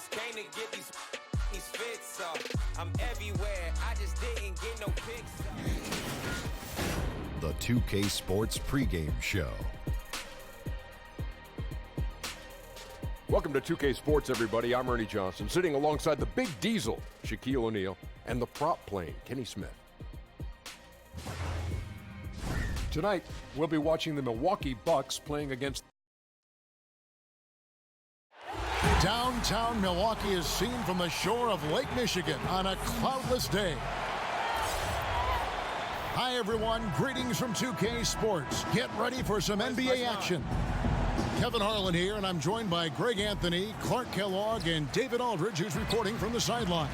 Came to get these fits up. I'm everywhere. I just didn't get no pics. The 2K Sports pregame show. Welcome to 2K Sports, everybody. I'm Ernie Johnson, sitting alongside the Big Diesel, Shaquille O'Neal, and the prop plane, Kenny Smith. Tonight, we'll be watching the Milwaukee Bucks playing against... Downtown Milwaukee is seen from the shore of Lake Michigan on a cloudless day. Hi, everyone. Greetings from 2K Sports. Get ready for some NBA action. Kevin Harlan here, and I'm joined by Greg Anthony, Clark Kellogg, and David Aldridge, who's reporting from the sideline.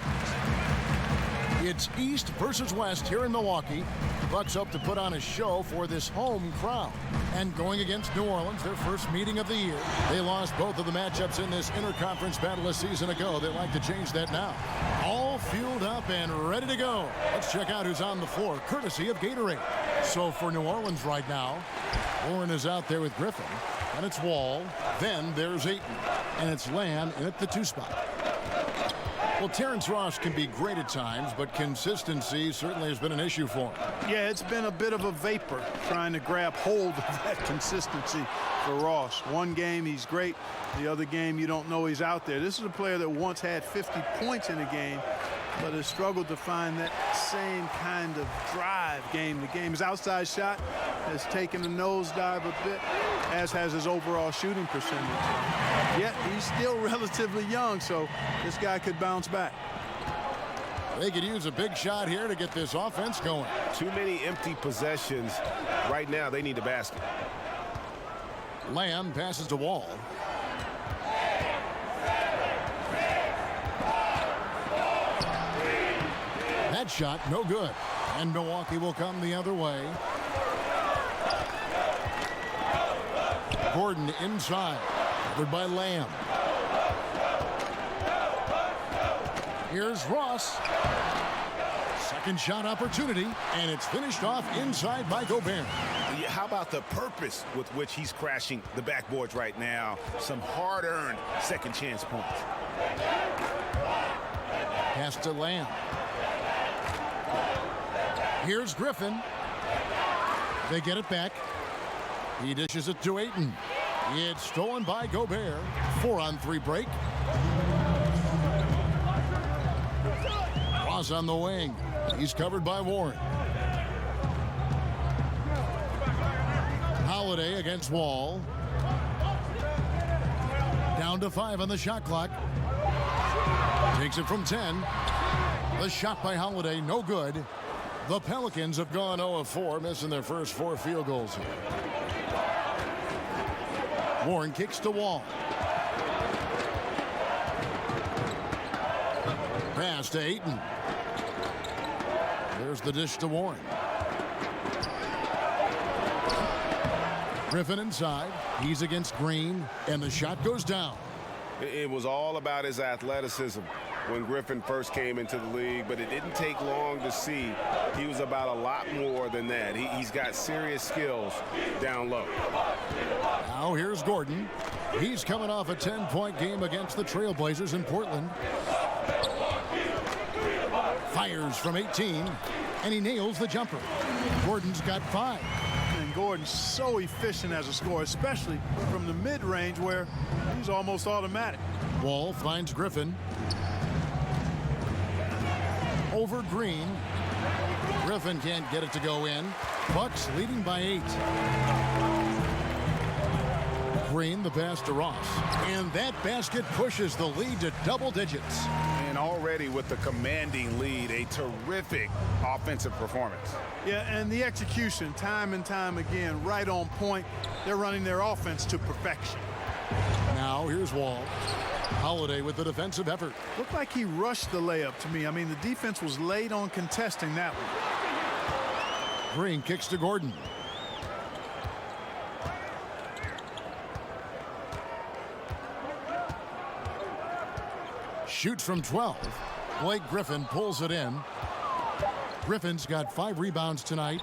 It's East versus West here in Milwaukee. The Bucks hope to put on a show for this home crowd. And going against New Orleans, their first meeting of the year. They lost both of the matchups in this interconference battle a season ago. They'd like to change that now. All fueled up and ready to go. Let's check out who's on the floor, courtesy of Gatorade. So for New Orleans right now, Warren is out there with Griffin. And it's Wall. Then there's Ayton. And it's Lamb in at the 2 spot. Well, Terrence Ross can be great at times, but consistency certainly has been an issue for him. Yeah, it's been a bit of a vapor trying to grab hold of that consistency for Ross. One game he's great, the other game you don't know he's out there. This is a player that once had 50 points in a game, but has struggled to find that same kind of drive game to game. His outside shot has taken a nosedive a bit, as has his overall shooting percentage. Yet he's still relatively young, so this guy could bounce back. They could use a big shot here to get this offense going. Too many empty possessions. Right now, they need a basket. Lamb passes to Wall. That shot, no good. And Milwaukee will come the other way. Gordon inside. Covered by Lamb. Here's Ross. Second shot opportunity, and it's finished off inside by Gobert. Yeah, how about the purpose with which he's crashing the backboards right now? Some hard-earned second chance points. Pass to Lamb. Here's Griffin. They get it back. He dishes it to Ayton. It's stolen by Gobert. 4-on-3 break. Ross on the wing. He's covered by Warren. Holiday against Wall. Down to 5 on the shot clock. Takes it from 10. The shot by Holiday, no good. The Pelicans have gone 0 of 4, missing their first 4 field goals here. Warren kicks to Wall. Pass to Ayton. There's the dish to Warren. Griffin inside. He's against Green, and the shot goes down. It was all about his athleticism when Griffin first came into the league, but it didn't take long to see he was about a lot more than that. He's got serious skills down low. Now here's Gordon. He's coming off a 10-point game against the Trailblazers in Portland. Fires from 18, and he nails the jumper. Gordon's got 5. And Gordon's so efficient as a scorer, especially from the mid-range where he's almost automatic. Wall finds Griffin. Over Green. Griffin can't get it to go in. Bucks leading by 8. Green, the pass to Ross. And that basket pushes the lead to double digits. And already with the commanding lead, a terrific offensive performance. Yeah, and the execution, time and time again, right on point. They're running their offense to perfection. Now here's Wall. Holiday with the defensive effort. Looked like he rushed the layup to me. I mean, the defense was late on contesting that one. Green kicks to Gordon. Shoots from 12. Blake Griffin pulls it in. Griffin's got 5 rebounds tonight.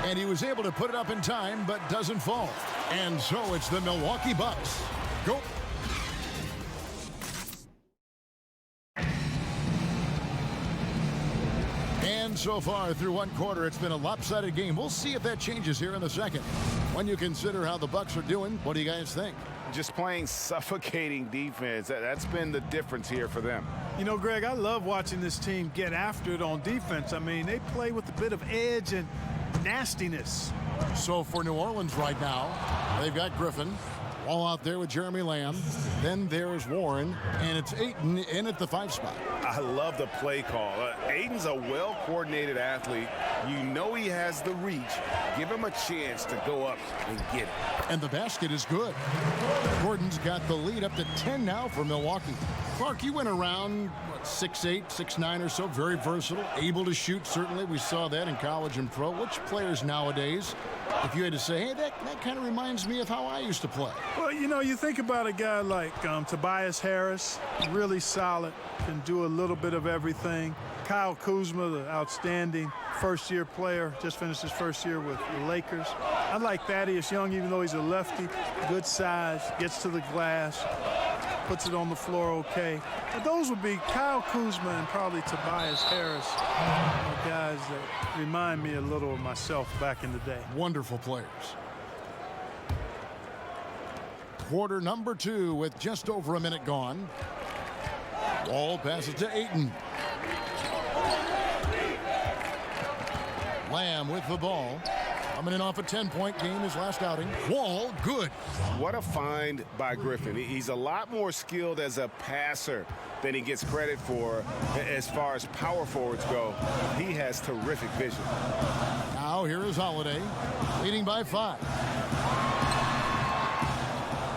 And he was able to put it up in time, but doesn't fall. And so it's the Milwaukee Bucks. Go. so far through one quarter, it's been a lopsided game. We'll see if that changes here in the second. When you consider how the Bucks are doing, what do you guys think? Just playing suffocating defense. That's been the difference here for them. You know, Greg, I love watching this team get after it on defense. I mean, they play with a bit of edge and nastiness. So for New Orleans right now, they've got Griffin. All out there with Jeremy Lamb. Then there's Warren, and it's Ayton in at the 5 spot. I love the play call. Ayton's a well-coordinated athlete. You know he has the reach. Give him a chance to go up and get it. And the basket is good. Gordon's got the lead up to 10 now for Milwaukee. Clark, you went around, 6'8", 6'9" or so, very versatile, able to shoot, certainly. We saw that in college and pro. Which players nowadays, if you had to say, hey, that kind of reminds me of how I used to play? Well, you know, you think about a guy like Tobias Harris, really solid, can do a little bit of everything. Kyle Kuzma, the outstanding first-year player, just finished his first year with the Lakers. I like Thaddeus Young, even though he's a lefty, good size, gets to the glass, puts it on the floor okay. But those would be Kyle Kuzma and probably Tobias Harris, guys that remind me a little of myself back in the day. Wonderful players. Quarter number 2 with just over a minute gone. Wall passes to Ayton. Lamb with the ball. Coming in off a 10-point game his last outing. Wall, good. What a find by Griffin. He's a lot more skilled as a passer than he gets credit for as far as power forwards go. He has terrific vision. Now here is Holiday, leading by 5.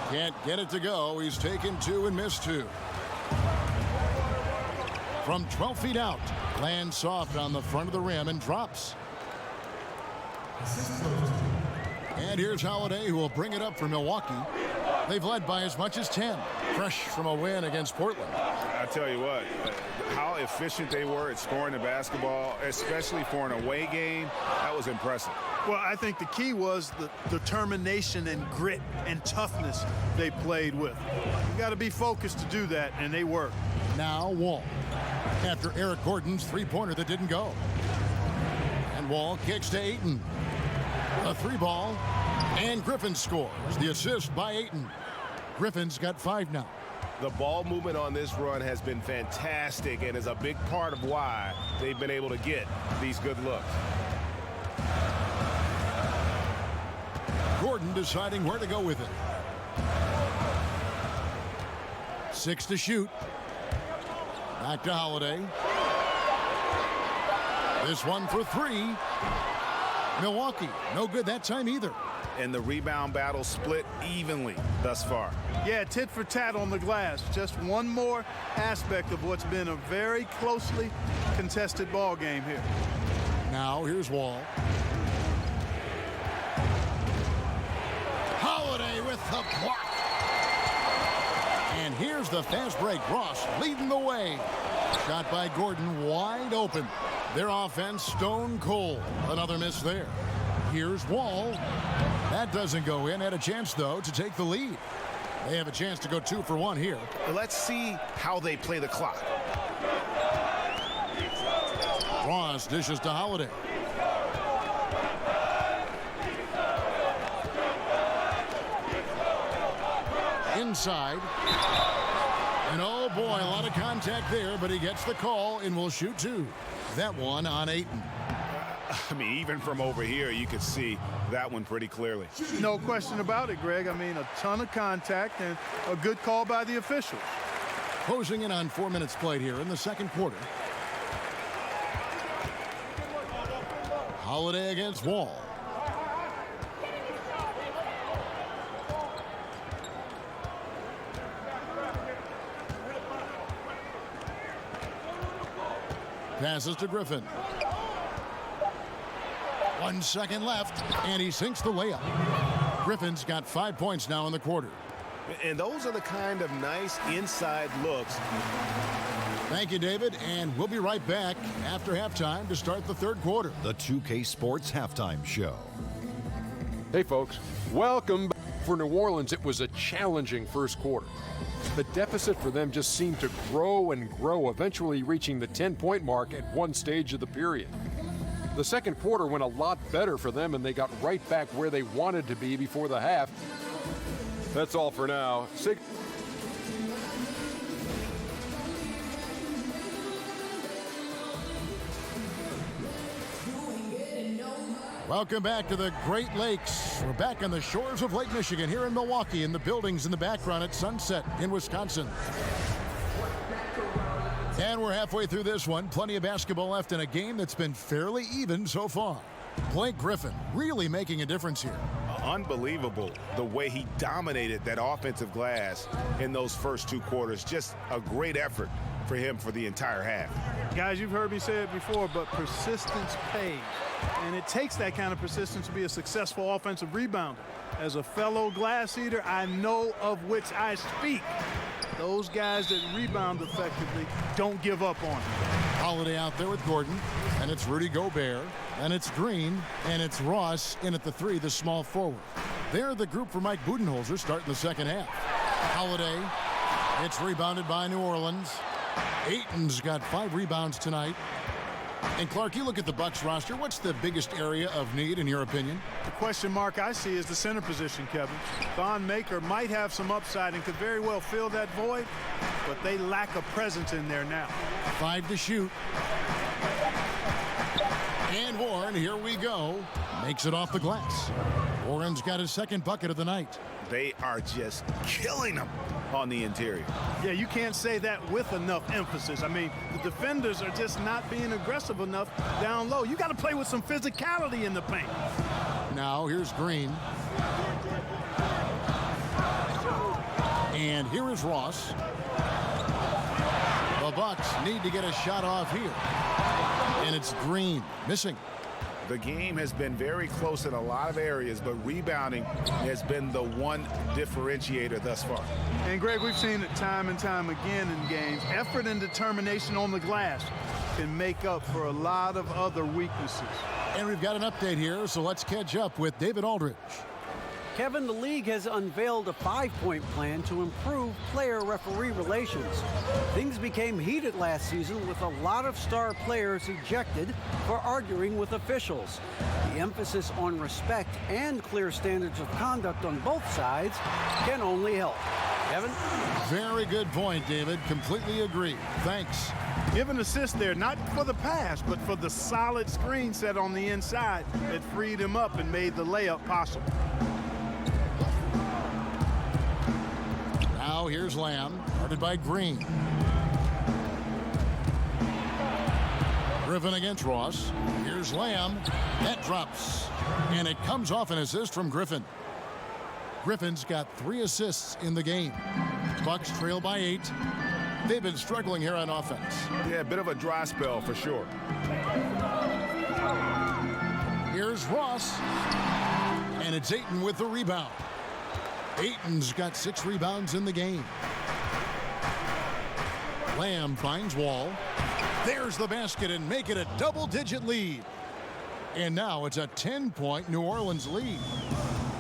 Can't get it to go. He's taken 2 and missed 2. From 12 feet out, lands soft on the front of the rim and drops. And here's Holiday, who will bring it up for Milwaukee. They've led by as much as 10, fresh from a win against Portland. I tell you what, how efficient they were at scoring the basketball, especially for an away game, that was impressive. Well, I think the key was the determination and grit and toughness they played with. You got to be focused to do that, and they were. Now Wall, after Eric Gordon's three-pointer that didn't go. And Wall kicks to Ayton. A 3-ball, and Griffin scores the assist by Ayton. Griffin's got 5 now. The ball movement on this run has been fantastic and is a big part of why they've been able to get these good looks. Gordon deciding where to go with it. 6 to shoot. Back to Holiday. This one for 3. Milwaukee, no good that time either. And the rebound battle split evenly thus far. Yeah, tit for tat on the glass. Just one more aspect of what's been a very closely contested ball game here. Now here's Wall. Holiday with the block. And here's the fast break. Ross leading the way. Shot by Gordon, wide open. Their offense stone cold. Another miss there. Here's Wall. That doesn't go in. Had a chance, though, to take the lead. They have a chance to go 2 for 1 here. Let's see how they play the clock. Ross dishes to Holiday. Inside. And oh boy, a lot of contact there, but he gets the call and will shoot 2. That one on Ayton. I mean, even from over here, you could see that one pretty clearly. No question about it, Greg. I mean, a ton of contact and a good call by the officials. Closing in on 4 minutes played here in the second quarter. Holiday against Wall. Passes to Griffin. 1 second left, and he sinks the layup. Griffin's got 5 points now in the quarter. And those are the kind of nice inside looks. Thank you, David, and we'll be right back after halftime to start the third quarter. The 2K Sports Halftime Show. Hey, folks. Welcome back. For New Orleans, it was a challenging first quarter. The deficit for them just seemed to grow and grow, eventually reaching the 10-point mark at one stage of the period. The second quarter went a lot better for them, and they got right back where they wanted to be before the half. That's all for now. Welcome back to the Great Lakes. We're back on the shores of Lake Michigan here in Milwaukee, in the buildings in the background at Sunset in Wisconsin. And we're halfway through this one. Plenty of basketball left in a game that's been fairly even so far. Blake Griffin really making a difference here. Unbelievable the way he dominated that offensive glass in those first two quarters. Just a great effort for him for the entire half. Guys, you've heard me say it before, but persistence pays. And it takes that kind of persistence to be a successful offensive rebounder. As a fellow glass eater, I know of which I speak. Those guys that rebound effectively don't give up on it. Holiday out there with Gordon, and it's Rudy Gobert, and it's Green, and it's Ross in at the three, the small forward. They're the group for Mike Budenholzer starting the second half. Holiday, it's rebounded by New Orleans. Ayton's got 5 rebounds tonight. And Clark, you look at the Bucks roster. What's the biggest area of need in your opinion? The question mark I see is the center position, Kevin. Von Maker might have some upside and could very well fill that void, but they lack a presence in there now. 5 to shoot. And Warren, here we go. Makes it off the glass. Warren's got his second bucket of the night. They are just killing them on the interior. Yeah, you can't say that with enough emphasis. I mean, the defenders are just not being aggressive enough down low. You got to play with some physicality in the paint. Now here's Green. And here is Ross. The Bucks need to get a shot off here. And it's Green missing. The game has been very close in a lot of areas, but rebounding has been the one differentiator thus far. And Greg, we've seen it time and time again in games. Effort and determination on the glass can make up for a lot of other weaknesses. And we've got an update here, so let's catch up with David Aldridge. Kevin, the league has unveiled a 5-point plan to improve player-referee relations. Things became heated last season with a lot of star players ejected for arguing with officials. The emphasis on respect and clear standards of conduct on both sides can only help. Kevin? Very good point, David. Completely agree. Thanks. Give an assist there, not for the pass, but for the solid screen set on the inside that freed him up and made the layup possible. Now here's Lamb, guarded by Green. Griffin against Ross. Here's Lamb. That drops. And it comes off an assist from Griffin. Griffin's got 3 assists in the game. Bucks trail by 8. They've been struggling here on offense. Yeah, a bit of a dry spell for sure. Here's Ross. And it's Ayton with the rebound. Ayton's got 6 rebounds in the game. Lamb finds Wall. There's the basket and make it a double-digit lead. And now it's a 10-point New Orleans lead.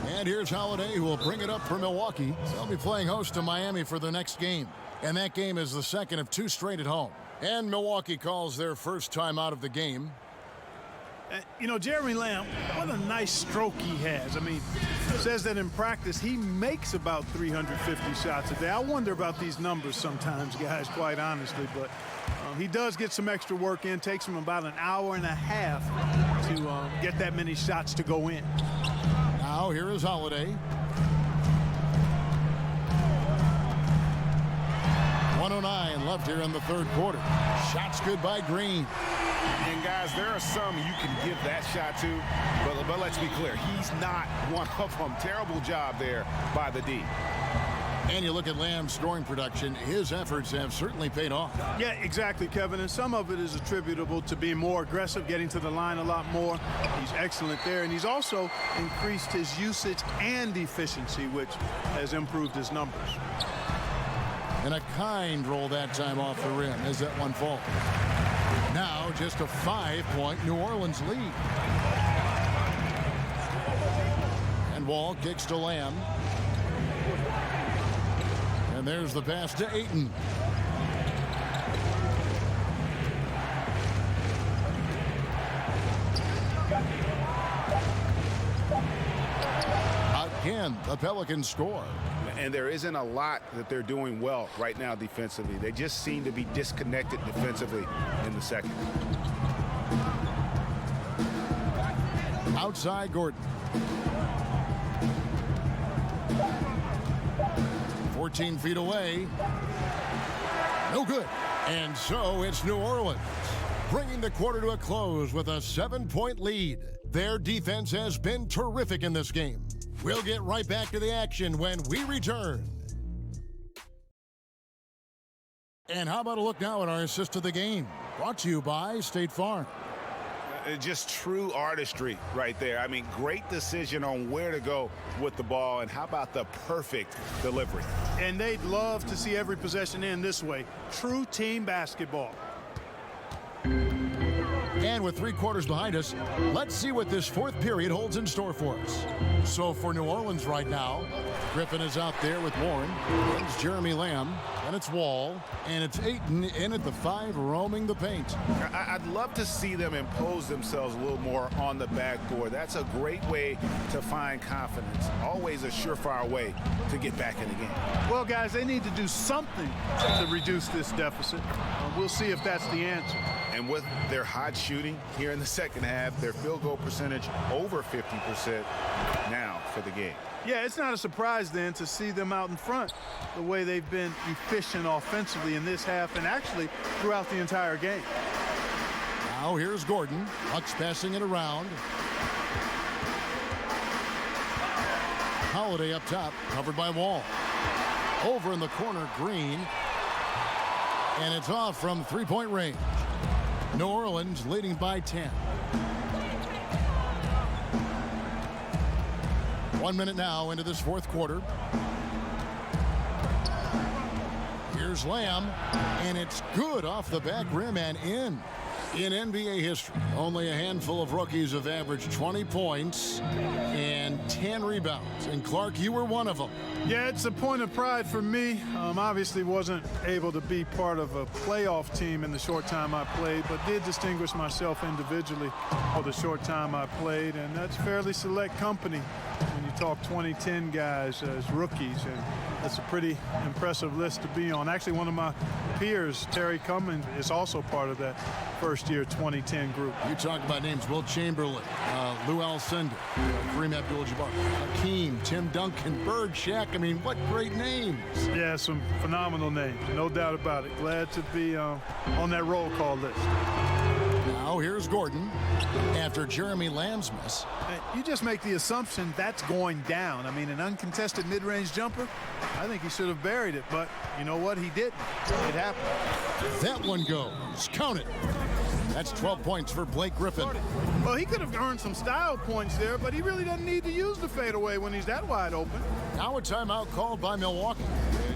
And here's Holiday, who will bring it up for Milwaukee. They'll be playing host to Miami for their next game. And that game is the second of 2 straight at home. And Milwaukee calls their first time out of the game. You know, Jeremy Lamb, what a nice stroke he has. I mean, says that in practice he makes about 350 shots a day. I wonder about these numbers sometimes, guys, quite honestly. But he does get some extra work in. Takes him about an hour and a half to get that many shots to go in. Now here is Holiday. 1:09 left here in the third quarter. Shots good by Green. And guys, there are some you can give that shot to, but let's be clear, he's not one of them. Terrible job there by the D. And you look at Lamb's scoring production, his efforts have certainly paid off. Yeah, exactly, Kevin. And some of it is attributable to being more aggressive, getting to the line a lot more. He's excellent there. And he's also increased his usage and efficiency, which has improved his numbers. And a kind roll that time off the rim as that one falls. Now just a 5-point New Orleans lead. And Wall kicks to Lamb. And there's the pass to Ayton. Again, the Pelicans score. And there isn't a lot that they're doing well right now defensively. They just seem to be disconnected defensively in the second. Outside Gordon. 14 feet away. No good. And so it's New Orleans, bringing the quarter to a close with a 7-point lead. Their defense has been terrific in this game. We'll get right back to the action when we return. And how about a look now at our assist of the game? Brought to you by State Farm. Just true artistry right there. I mean, great decision on where to go with the ball, and how about the perfect delivery? And they'd love to see every possession end this way. True team basketball. And with 3 quarters behind us, let's see what this fourth period holds in store for us. So for New Orleans right now, Griffin is out there with Warren. It's Jeremy Lamb, and it's Wall, and it's Ayton in at the 5, roaming the paint. I'd love to see them impose themselves a little more on the backboard. That's a great way to find confidence. Always a surefire way to get back in the game. Well, guys, they need to do something to reduce this deficit. We'll see if that's the answer. And with their hot shooting here in the second half, their field goal percentage over 50% now for the game. Yeah, it's not a surprise then to see them out in front the way they've been efficient offensively in this half and actually throughout the entire game. Now here's Gordon. Bucks passing it around. Holiday up top, covered by Wall. Over in the corner, Green. And it's off from 3-point range. New Orleans leading by 10. 1 minute now into this fourth quarter. Here's Lamb, and it's good off the back rim and in. In NBA history, only a handful of rookies have averaged 20 points and 10 rebounds. And Clark, you were one of them. Yeah, it's a point of pride for me. Obviously wasn't able to be part of a playoff team in the short time I played, but did distinguish myself individually for the short time I played. And that's fairly select company when you talk 2010 guys as rookies. And that's a pretty impressive list to be on. Actually, one of my peers, Terry Cummins, is also part of that first-year 2010 group. You talk about names: Will Chamberlain, Lou Alcindor, Kareem Abdul-Jabbar, Hakeem, Tim Duncan, Bird, Shaq. I mean, what great names. Yeah, some phenomenal names, no doubt about it. Glad to be on that roll call list. Now here's Gordon after Jeremy Lamb's miss. You just make the assumption that's going down. I mean, an uncontested mid-range jumper, I think he should have buried it, but you know what? He didn't. It happened. That one goes. Count it. That's 12 points for Blake Griffin. Well, he could have earned some style points there, but he really doesn't need to use the fadeaway when he's that wide open. Now a timeout called by Milwaukee.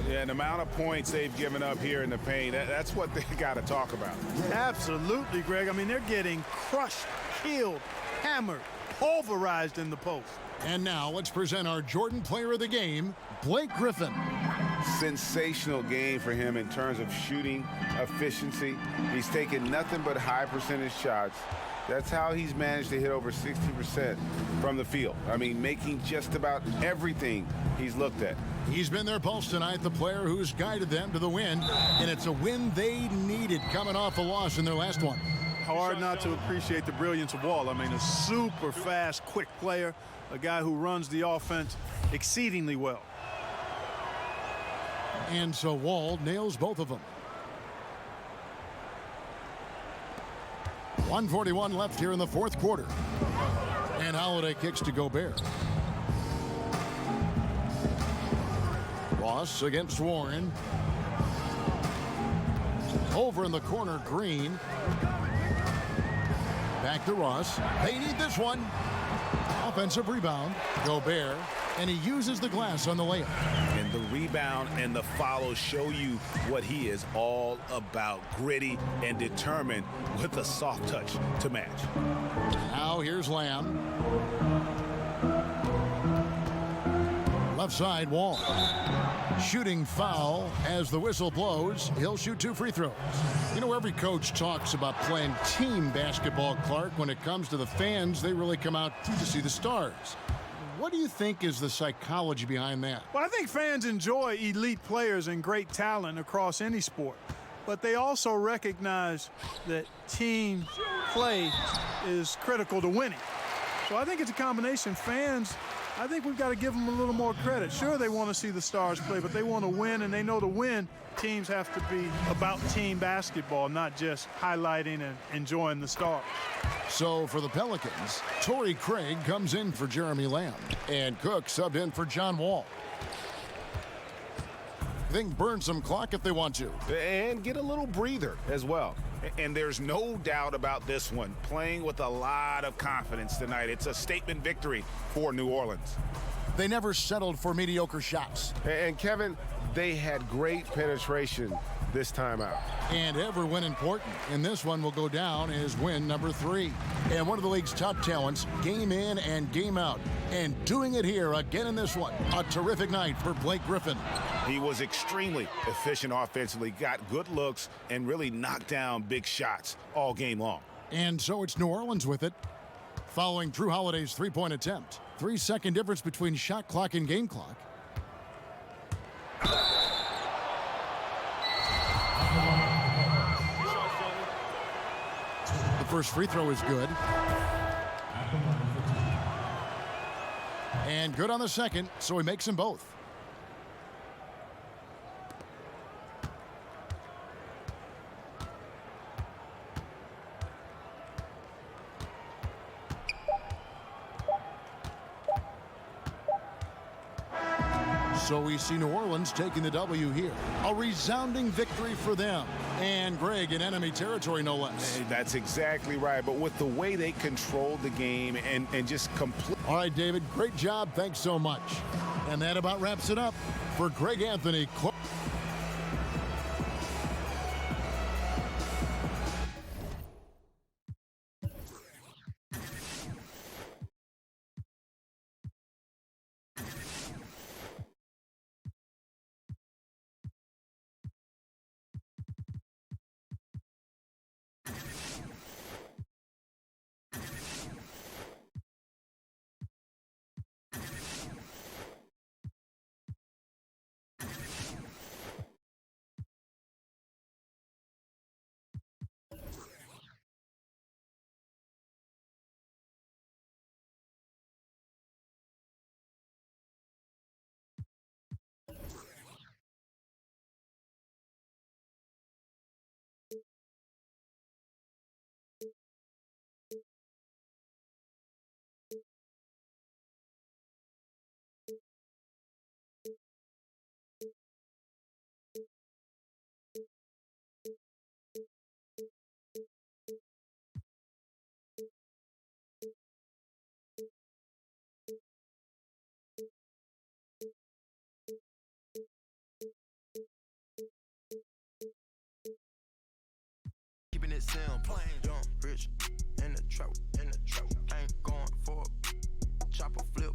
Yeah, and the amount of points they've given up here in the paint, that's what they got to talk about. Absolutely, Greg. I mean, they're getting crushed, killed, hammered, pulverized in the post. And now let's present our Jordan Player of the Game, Blake Griffin. Sensational game for him in terms of shooting efficiency. He's taken nothing but high percentage shots. That's how he's managed to hit over 60% from the field. I mean, making just about everything he's looked at. He's been their pulse tonight, the player who's guided them to the win, and it's a win they needed coming off a loss in their last one. Hard not to appreciate the brilliance of Wall. I mean, a super fast, quick player, a guy who runs the offense exceedingly well. And so Wall nails both of them. 1:41 left here in the fourth quarter. And Holiday kicks to Gobert. Ross against Warren. Over in the corner, Green. Back to Ross. They need this one. Offensive rebound. Gobert. And he uses the glass on the layup. And the rebound and the follow show you what he is all about. Gritty and determined with a soft touch to match. Now here's Lamb. Left side, Wall. Shooting foul as the whistle blows. He'll shoot 2 free throws. You know, every coach talks about playing team basketball, Clark. When it comes to the fans, they really come out to see the stars. What do you think is the psychology behind that? Well, I think fans enjoy elite players and great talent across any sport, but they also recognize that team play is critical to winning. So I think it's a combination. Fans, I think we've got to give them a little more credit. Sure, they want to see the stars play, but they want to win, and they know to win, teams have to be about team basketball, not just highlighting and enjoying the stars. So for the Pelicans, Torrey Craig comes in for Jeremy Lamb, and Cook subbed in for John Wall. I think burn some clock if they want to. And get a little breather as well. And there's no doubt about this one. Playing with a lot of confidence tonight. It's a statement victory for New Orleans. They never settled for mediocre shots. And Kevin, they had great penetration this time out. And every win important. And this one will go down as win number 3. And one of the league's top talents, game in and game out. And doing it here again in this one. A terrific night for Blake Griffin. He was extremely efficient offensively, got good looks, and really knocked down big shots all game long. And so it's New Orleans with it. Following Drew Holiday's three-point attempt. 3-second difference between shot clock and game clock. The first free throw is good. And good on the second, so he makes them both. So we see New Orleans taking the W here. A resounding victory for them. And Greg in enemy territory, no less. Hey, that's exactly right. But with the way they controlled the game and just complete. All right, David, great job. Thanks so much. And that about wraps it up for Greg Anthony. Keeping it simple, young, rich, in the trap, ain't going for a chopper flip.